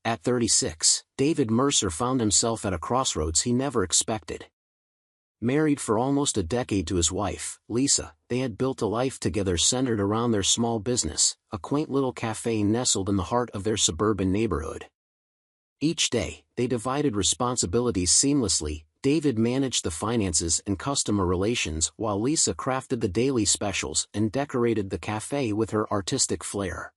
At 36, David Mercer found himself at a crossroads he never expected. Married for almost a decade to his wife, Lisa, they had built a life together centered around their small business, a quaint little cafe nestled in the heart of their suburban neighborhood. Each day, they divided responsibilities seamlessly. David managed the finances and customer relations while Lisa crafted the daily specials and decorated the cafe with her artistic flair.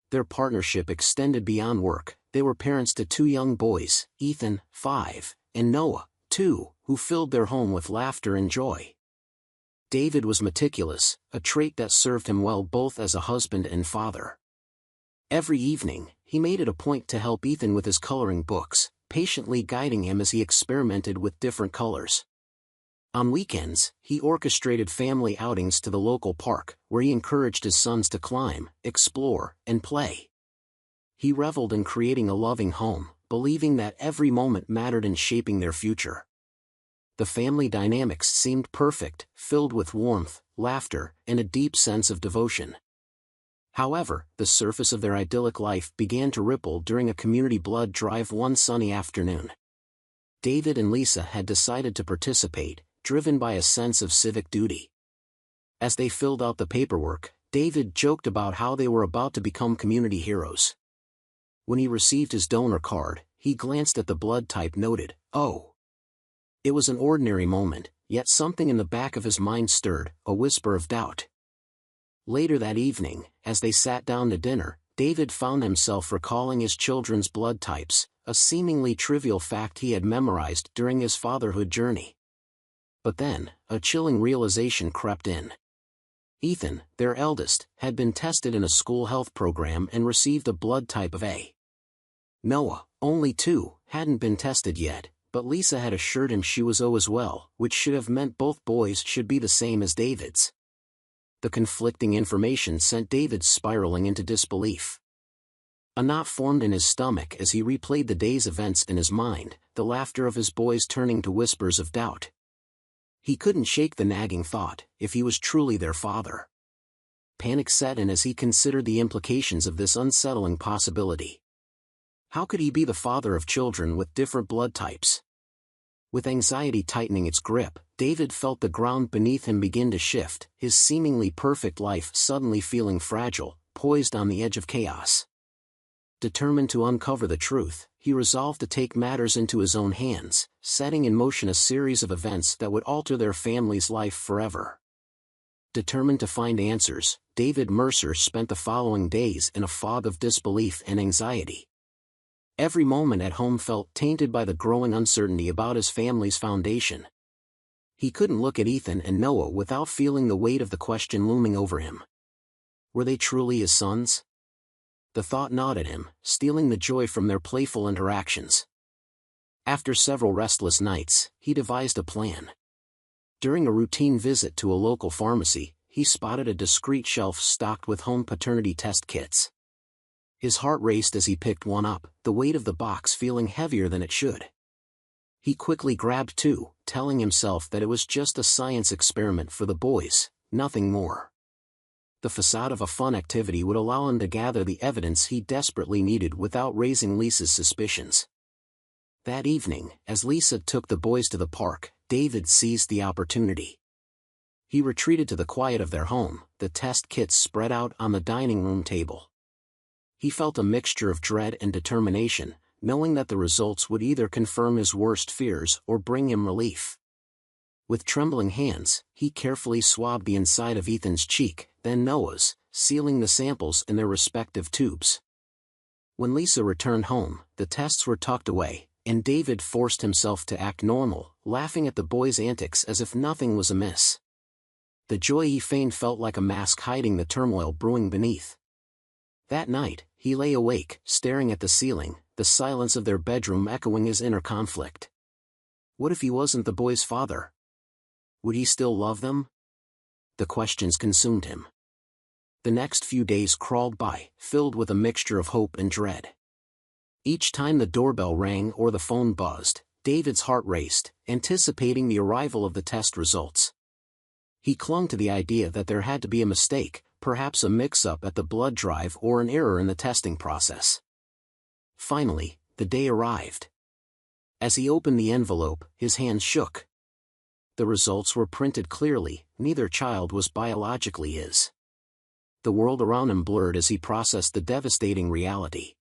Their partnership extended beyond work. They were parents to two young boys, Ethan, 5, and Noah, 2, who filled their home with laughter and joy. David was meticulous, a trait that served him well both as a husband and father. Every evening, he made it a point to help Ethan with his coloring books, patiently guiding him as he experimented with different colors. On weekends, he orchestrated family outings to the local park, where he encouraged his sons to climb, explore, and play. He reveled in creating a loving home, believing that every moment mattered in shaping their future. The family dynamics seemed perfect, filled with warmth, laughter, and a deep sense of devotion. However, the surface of their idyllic life began to ripple during a community blood drive one sunny afternoon. David and Lisa had decided to participate, driven by a sense of civic duty. As they filled out the paperwork, David joked about how they were about to become community heroes. When he received his donor card, he glanced at the blood type noted, "Oh." It was an ordinary moment, yet something in the back of his mind stirred, a whisper of doubt. Later that evening, as they sat down to dinner, David found himself recalling his children's blood types, a seemingly trivial fact he had memorized during his fatherhood journey. But then, a chilling realization crept in. Ethan, their eldest, had been tested in a school health program and received a blood type of A. Noah, only 2, hadn't been tested yet, but Lisa had assured him she was O as well, which should have meant both boys should be the same as David's. The conflicting information sent David spiraling into disbelief. A knot formed in his stomach as he replayed the day's events in his mind, the laughter of his boys turning to whispers of doubt. He couldn't shake the nagging thought, if he was truly their father. Panic set in as he considered the implications of this unsettling possibility. How could he be the father of children with different blood types? With anxiety tightening its grip, David felt the ground beneath him begin to shift, his seemingly perfect life suddenly feeling fragile, poised on the edge of chaos. Determined to uncover the truth, he resolved to take matters into his own hands, setting in motion a series of events that would alter their family's life forever. Determined to find answers, David Mercer spent the following days in a fog of disbelief and anxiety. Every moment at home felt tainted by the growing uncertainty about his family's foundation. He couldn't look at Ethan and Noah without feeling the weight of the question looming over him. Were they truly his sons? The thought gnawed at him, stealing the joy from their playful interactions. After several restless nights, he devised a plan. During a routine visit to a local pharmacy, he spotted a discreet shelf stocked with home paternity test kits. His heart raced as he picked one up, the weight of the box feeling heavier than it should. He quickly grabbed 2, telling himself that it was just a science experiment for the boys, nothing more. The facade of a fun activity would allow him to gather the evidence he desperately needed without raising Lisa's suspicions. That evening, as Lisa took the boys to the park, David seized the opportunity. He retreated to the quiet of their home, the test kits spread out on the dining room table. He felt a mixture of dread and determination, knowing that the results would either confirm his worst fears or bring him relief. With trembling hands, he carefully swabbed the inside of Ethan's cheek, then Noah's, sealing the samples in their respective tubes. When Lisa returned home, the tests were tucked away, and David forced himself to act normal, laughing at the boys' antics as if nothing was amiss. The joy he feigned felt like a mask hiding the turmoil brewing beneath. That night, he lay awake, staring at the ceiling, the silence of their bedroom echoing his inner conflict. What if he wasn't the boy's father? Would he still love them? The questions consumed him. The next few days crawled by, filled with a mixture of hope and dread. Each time the doorbell rang or the phone buzzed, David's heart raced, anticipating the arrival of the test results. He clung to the idea that there had to be a mistake, perhaps a mix-up at the blood drive or an error in the testing process. Finally, the day arrived. As he opened the envelope, his hands shook. The results were printed clearly, neither child was biologically his. The world around him blurred as he processed the devastating reality.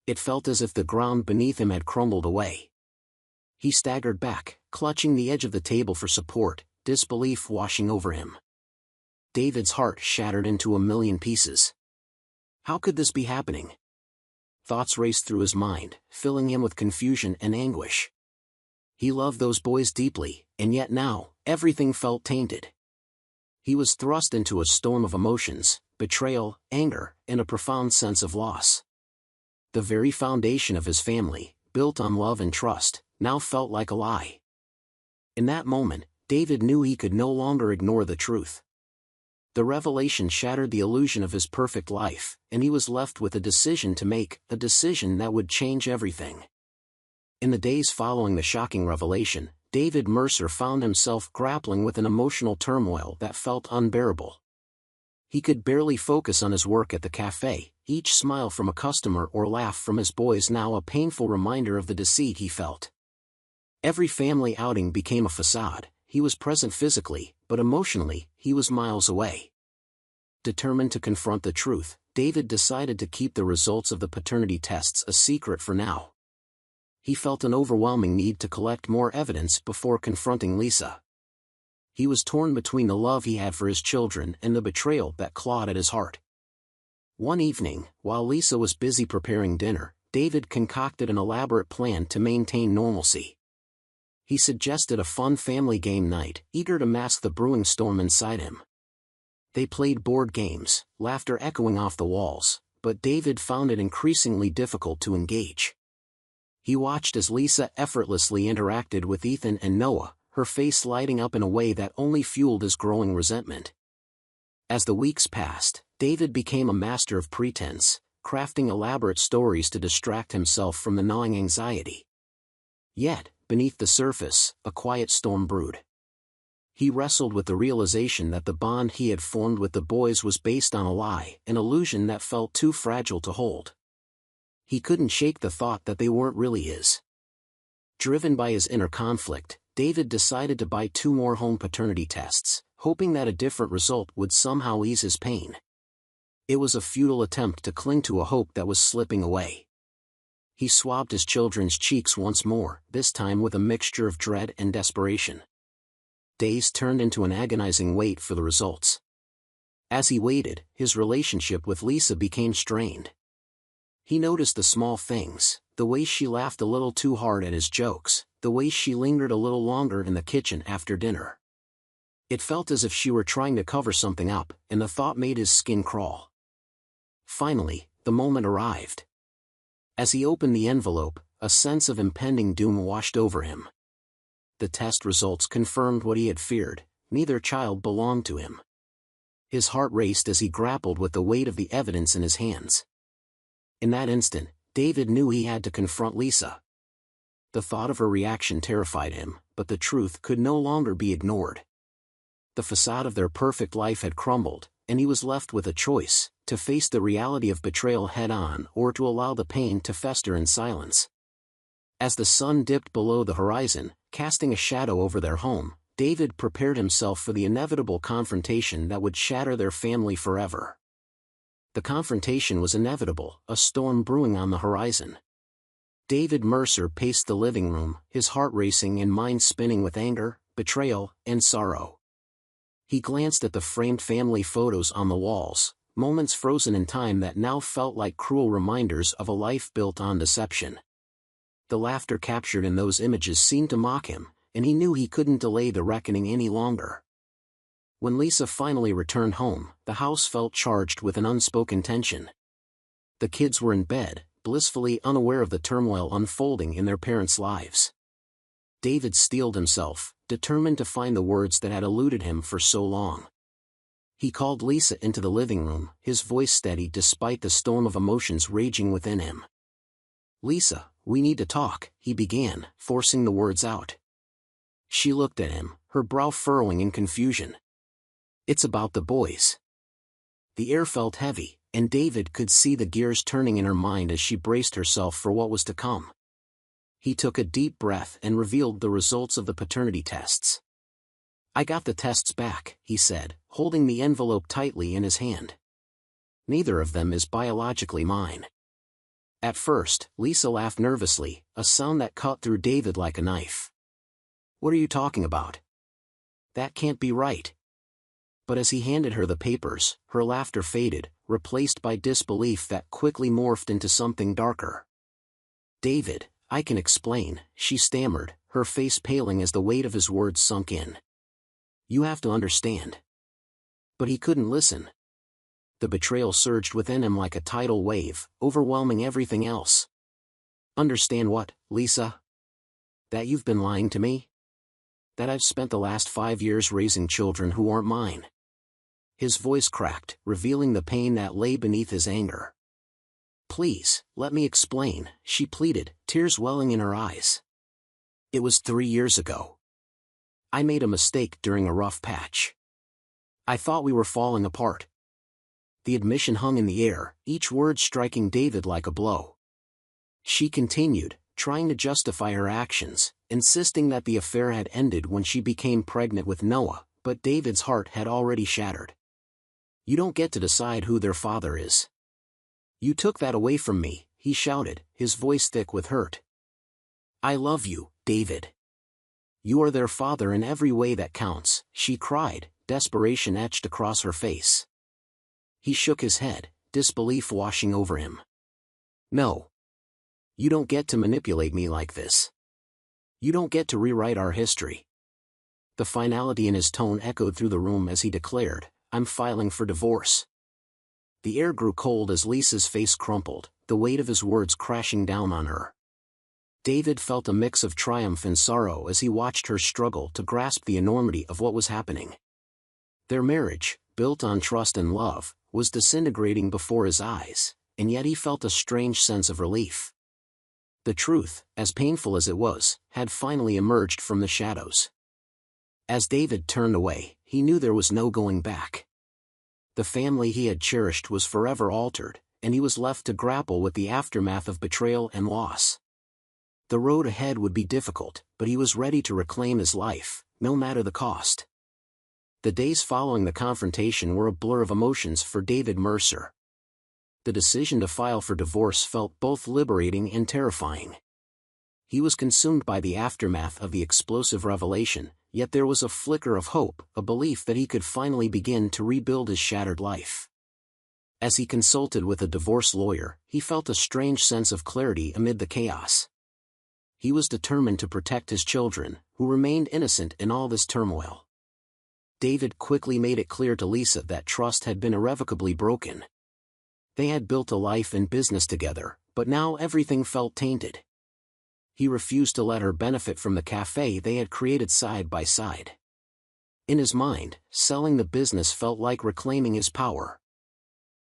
It felt as if the ground beneath him had crumbled away. He staggered back, clutching the edge of the table for support, disbelief washing over him. David's heart shattered into a million pieces. How could this be happening? Thoughts raced through his mind, filling him with confusion and anguish. He loved those boys deeply, and yet now, everything felt tainted. He was thrust into a storm of emotions, betrayal, anger, and a profound sense of loss. The very foundation of his family, built on love and trust, now felt like a lie. In that moment, David knew he could no longer ignore the truth. The revelation shattered the illusion of his perfect life, and he was left with a decision to make, a decision that would change everything. In the days following the shocking revelation, David Mercer found himself grappling with an emotional turmoil that felt unbearable. He could barely focus on his work at the cafe, each smile from a customer or laugh from his boys now a painful reminder of the deceit he felt. Every family outing became a facade. He was present physically, but emotionally, he was miles away. Determined to confront the truth, David decided to keep the results of the paternity tests a secret for now. He felt an overwhelming need to collect more evidence before confronting Lisa. He was torn between the love he had for his children and the betrayal that clawed at his heart. One evening, while Lisa was busy preparing dinner, David concocted an elaborate plan to maintain normalcy. He suggested a fun family game night, eager to mask the brewing storm inside him. They played board games, laughter echoing off the walls, but David found it increasingly difficult to engage. He watched as Lisa effortlessly interacted with Ethan and Noah, her face lighting up in a way that only fueled his growing resentment. As the weeks passed, David became a master of pretense, crafting elaborate stories to distract himself from the gnawing anxiety. Yet, beneath the surface, a quiet storm brewed. He wrestled with the realization that the bond he had formed with the boys was based on a lie, an illusion that felt too fragile to hold. He couldn't shake the thought that they weren't really his. Driven by his inner conflict, David decided to buy 2 more home paternity tests, hoping that a different result would somehow ease his pain. It was a futile attempt to cling to a hope that was slipping away. He swabbed his children's cheeks once more, this time with a mixture of dread and desperation. Days turned into an agonizing wait for the results. As he waited, his relationship with Lisa became strained. He noticed the small things, the way she laughed a little too hard at his jokes, the way she lingered a little longer in the kitchen after dinner. It felt as if she were trying to cover something up, and the thought made his skin crawl. Finally, the moment arrived. As he opened the envelope, a sense of impending doom washed over him. The test results confirmed what he had feared: neither child belonged to him. His heart raced as he grappled with the weight of the evidence in his hands. In that instant, David knew he had to confront Lisa. The thought of her reaction terrified him, but the truth could no longer be ignored. The facade of their perfect life had crumbled, and he was left with a choice: to face the reality of betrayal head-on or to allow the pain to fester in silence. As the sun dipped below the horizon, casting a shadow over their home, David prepared himself for the inevitable confrontation that would shatter their family forever. The confrontation was inevitable, a storm brewing on the horizon. David Mercer paced the living room, his heart racing and mind spinning with anger, betrayal, and sorrow. He glanced at the framed family photos on the walls, moments frozen in time that now felt like cruel reminders of a life built on deception. The laughter captured in those images seemed to mock him, and he knew he couldn't delay the reckoning any longer. When Lisa finally returned home, the house felt charged with an unspoken tension. The kids were in bed, blissfully unaware of the turmoil unfolding in their parents' lives. David steeled himself, determined to find the words that had eluded him for so long. He called Lisa into the living room, his voice steady despite the storm of emotions raging within him. "Lisa, we need to talk," he began, forcing the words out. She looked at him, her brow furrowing in confusion. "It's about the boys." The air felt heavy, and David could see the gears turning in her mind as she braced herself for what was to come. He took a deep breath and revealed the results of the paternity tests. "I got the tests back," he said, holding the envelope tightly in his hand. "Neither of them is biologically mine." At first, Lisa laughed nervously, a sound that cut through David like a knife. "What are you talking about? That can't be right." But as he handed her the papers, her laughter faded, replaced by disbelief that quickly morphed into something darker. "David, I can explain," she stammered, her face paling as the weight of his words sunk in. "You have to understand." But he couldn't listen. The betrayal surged within him like a tidal wave, overwhelming everything else. "Understand what, Lisa? That you've been lying to me? That I've spent the last 5 years raising children who aren't mine?" His voice cracked, revealing the pain that lay beneath his anger. "Please, let me explain," she pleaded, tears welling in her eyes. "It was 3 years ago. I made a mistake during a rough patch. I thought we were falling apart." The admission hung in the air, each word striking David like a blow. She continued, trying to justify her actions, insisting that the affair had ended when she became pregnant with Noah, but David's heart had already shattered. "You don't get to decide who their father is. You took that away from me," he shouted, his voice thick with hurt. "I love you, David. You are their father in every way that counts," she cried, desperation etched across her face. He shook his head, disbelief washing over him. "No. You don't get to manipulate me like this. You don't get to rewrite our history." The finality in his tone echoed through the room as he declared, "I'm filing for divorce." The air grew cold as Lisa's face crumpled, the weight of his words crashing down on her. David felt a mix of triumph and sorrow as he watched her struggle to grasp the enormity of what was happening. Their marriage, built on trust and love, was disintegrating before his eyes, and yet he felt a strange sense of relief. The truth, as painful as it was, had finally emerged from the shadows. As David turned away, he knew there was no going back. The family he had cherished was forever altered, and he was left to grapple with the aftermath of betrayal and loss. The road ahead would be difficult, but he was ready to reclaim his life, no matter the cost. The days following the confrontation were a blur of emotions for David Mercer. The decision to file for divorce felt both liberating and terrifying. He was consumed by the aftermath of the explosive revelation, yet there was a flicker of hope, a belief that he could finally begin to rebuild his shattered life. As he consulted with a divorce lawyer, he felt a strange sense of clarity amid the chaos. He was determined to protect his children, who remained innocent in all this turmoil. David quickly made it clear to Lisa that trust had been irrevocably broken. They had built a life and business together, but now everything felt tainted. He refused to let her benefit from the cafe they had created side by side. In his mind, selling the business felt like reclaiming his power.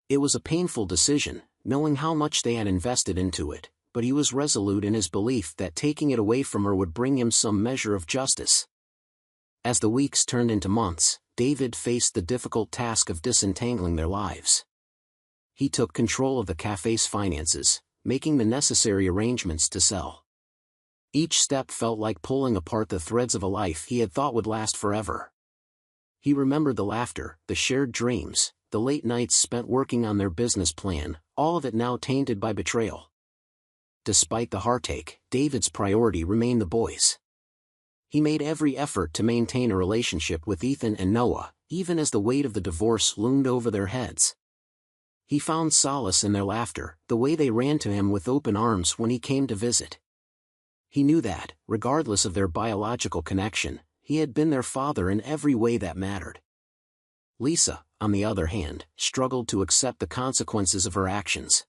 It was a painful decision, knowing how much they had invested into it, but he was resolute in his belief that taking it away from her would bring him some measure of justice. As the weeks turned into months, David faced the difficult task of disentangling their lives. He took control of the cafe's finances, making the necessary arrangements to sell. Each step felt like pulling apart the threads of a life he had thought would last forever. He remembered the laughter, the shared dreams, the late nights spent working on their business plan, all of it now tainted by betrayal. Despite the heartache, David's priority remained the boys. He made every effort to maintain a relationship with Ethan and Noah, even as the weight of the divorce loomed over their heads. He found solace in their laughter, the way they ran to him with open arms when he came to visit. He knew that, regardless of their biological connection, he had been their father in every way that mattered. Lisa, on the other hand, struggled to accept the consequences of her actions.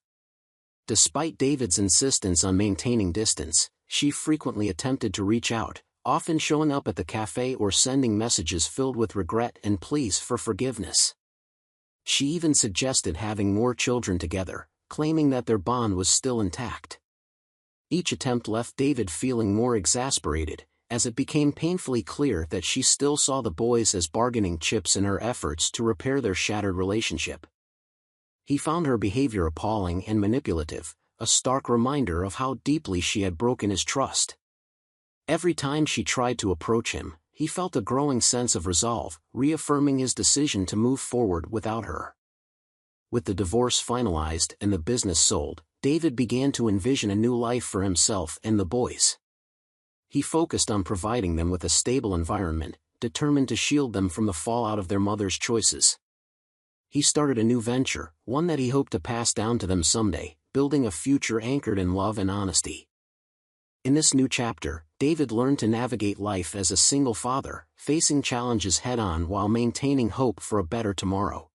Despite David's insistence on maintaining distance, she frequently attempted to reach out, often showing up at the cafe or sending messages filled with regret and pleas for forgiveness. She even suggested having more children together, claiming that their bond was still intact. Each attempt left David feeling more exasperated, as it became painfully clear that she still saw the boys as bargaining chips in her efforts to repair their shattered relationship. He found her behavior appalling and manipulative, a stark reminder of how deeply she had broken his trust. Every time she tried to approach him, he felt a growing sense of resolve, reaffirming his decision to move forward without her. With the divorce finalized and the business sold, David began to envision a new life for himself and the boys. He focused on providing them with a stable environment, determined to shield them from the fallout of their mother's choices. He started a new venture, one that he hoped to pass down to them someday, building a future anchored in love and honesty. In this new chapter, David learned to navigate life as a single father, facing challenges head-on while maintaining hope for a better tomorrow.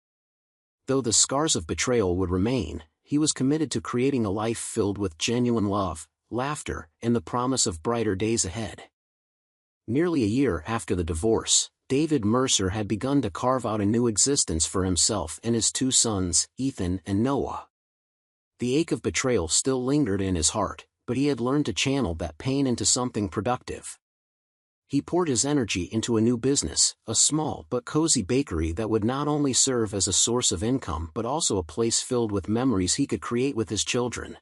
Though the scars of betrayal would remain, he was committed to creating a life filled with genuine love, laughter, and the promise of brighter days ahead. Nearly a year after the divorce, David Mercer had begun to carve out a new existence for himself and his two sons, Ethan and Noah. The ache of betrayal still lingered in his heart, but he had learned to channel that pain into something productive. He poured his energy into a new business, a small but cozy bakery that would not only serve as a source of income but also a place filled with memories he could create with his children.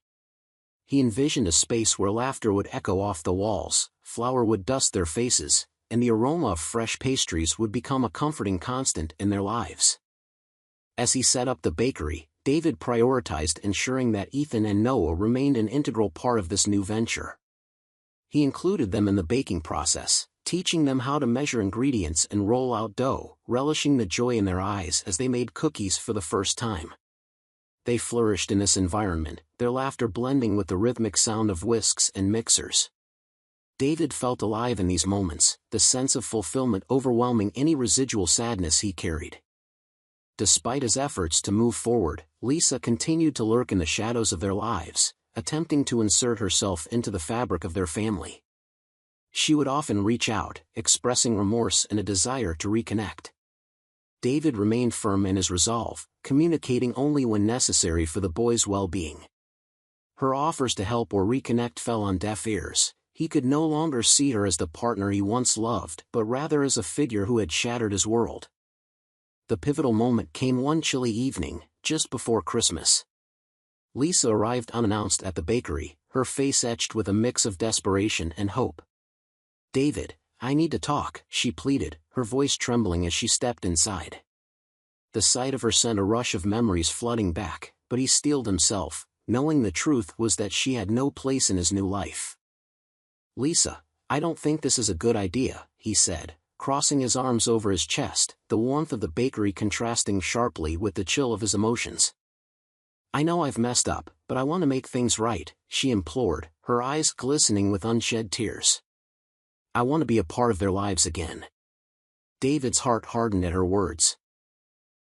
He envisioned a space where laughter would echo off the walls, flour would dust their faces, and the aroma of fresh pastries would become a comforting constant in their lives. As he set up the bakery, David prioritized ensuring that Ethan and Noah remained an integral part of this new venture. He included them in the baking process, teaching them how to measure ingredients and roll out dough, relishing the joy in their eyes as they made cookies for the first time. They flourished in this environment, their laughter blending with the rhythmic sound of whisks and mixers. David felt alive in these moments, the sense of fulfillment overwhelming any residual sadness he carried. Despite his efforts to move forward, Lisa continued to lurk in the shadows of their lives, attempting to insert herself into the fabric of their family. She would often reach out, expressing remorse and a desire to reconnect. David remained firm in his resolve, communicating only when necessary for the boys' well-being. Her offers to help or reconnect fell on deaf ears. He could no longer see her as the partner he once loved, but rather as a figure who had shattered his world. The pivotal moment came one chilly evening, just before Christmas. Lisa arrived unannounced at the bakery, her face etched with a mix of desperation and hope. "David, I need to talk," she pleaded, her voice trembling as she stepped inside. The sight of her sent a rush of memories flooding back, but he steeled himself, knowing the truth was that she had no place in his new life. "Lisa, I don't think this is a good idea," he said, crossing his arms over his chest, the warmth of the bakery contrasting sharply with the chill of his emotions. "I know I've messed up, but I want to make things right," she implored, her eyes glistening with unshed tears. "I want to be a part of their lives again." David's heart hardened at her words.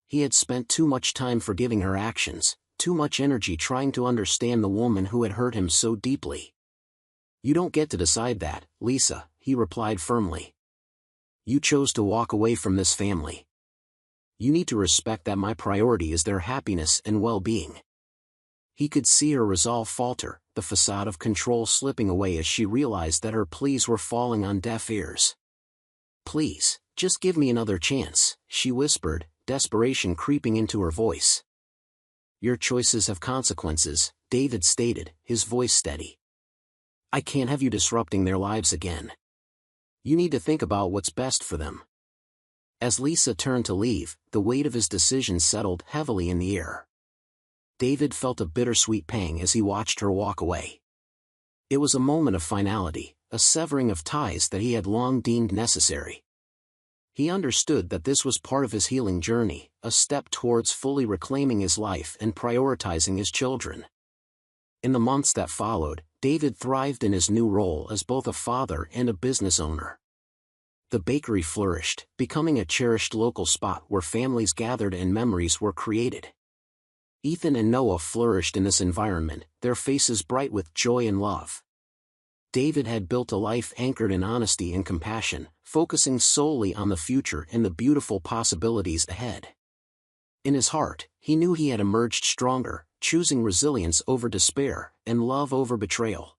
He had spent too much time forgiving her actions, too much energy trying to understand the woman who had hurt him so deeply. "You don't get to decide that, Lisa," he replied firmly. "You chose to walk away from this family. You need to respect that my priority is their happiness and well-being." He could see her resolve falter, the facade of control slipping away as she realized that her pleas were falling on deaf ears. "Please, just give me another chance," she whispered, desperation creeping into her voice. "Your choices have consequences," David stated, his voice steady. "I can't have you disrupting their lives again. You need to think about what's best for them." As Lisa turned to leave, the weight of his decision settled heavily in the air. David felt a bittersweet pang as he watched her walk away. It was a moment of finality, a severing of ties that he had long deemed necessary. He understood that this was part of his healing journey, a step towards fully reclaiming his life and prioritizing his children. In the months that followed, David thrived in his new role as both a father and a business owner. The bakery flourished, becoming a cherished local spot where families gathered and memories were created. Ethan and Noah flourished in this environment, their faces bright with joy and love. David had built a life anchored in honesty and compassion, focusing solely on the future and the beautiful possibilities ahead. In his heart, he knew he had emerged stronger, choosing resilience over despair, and love over betrayal.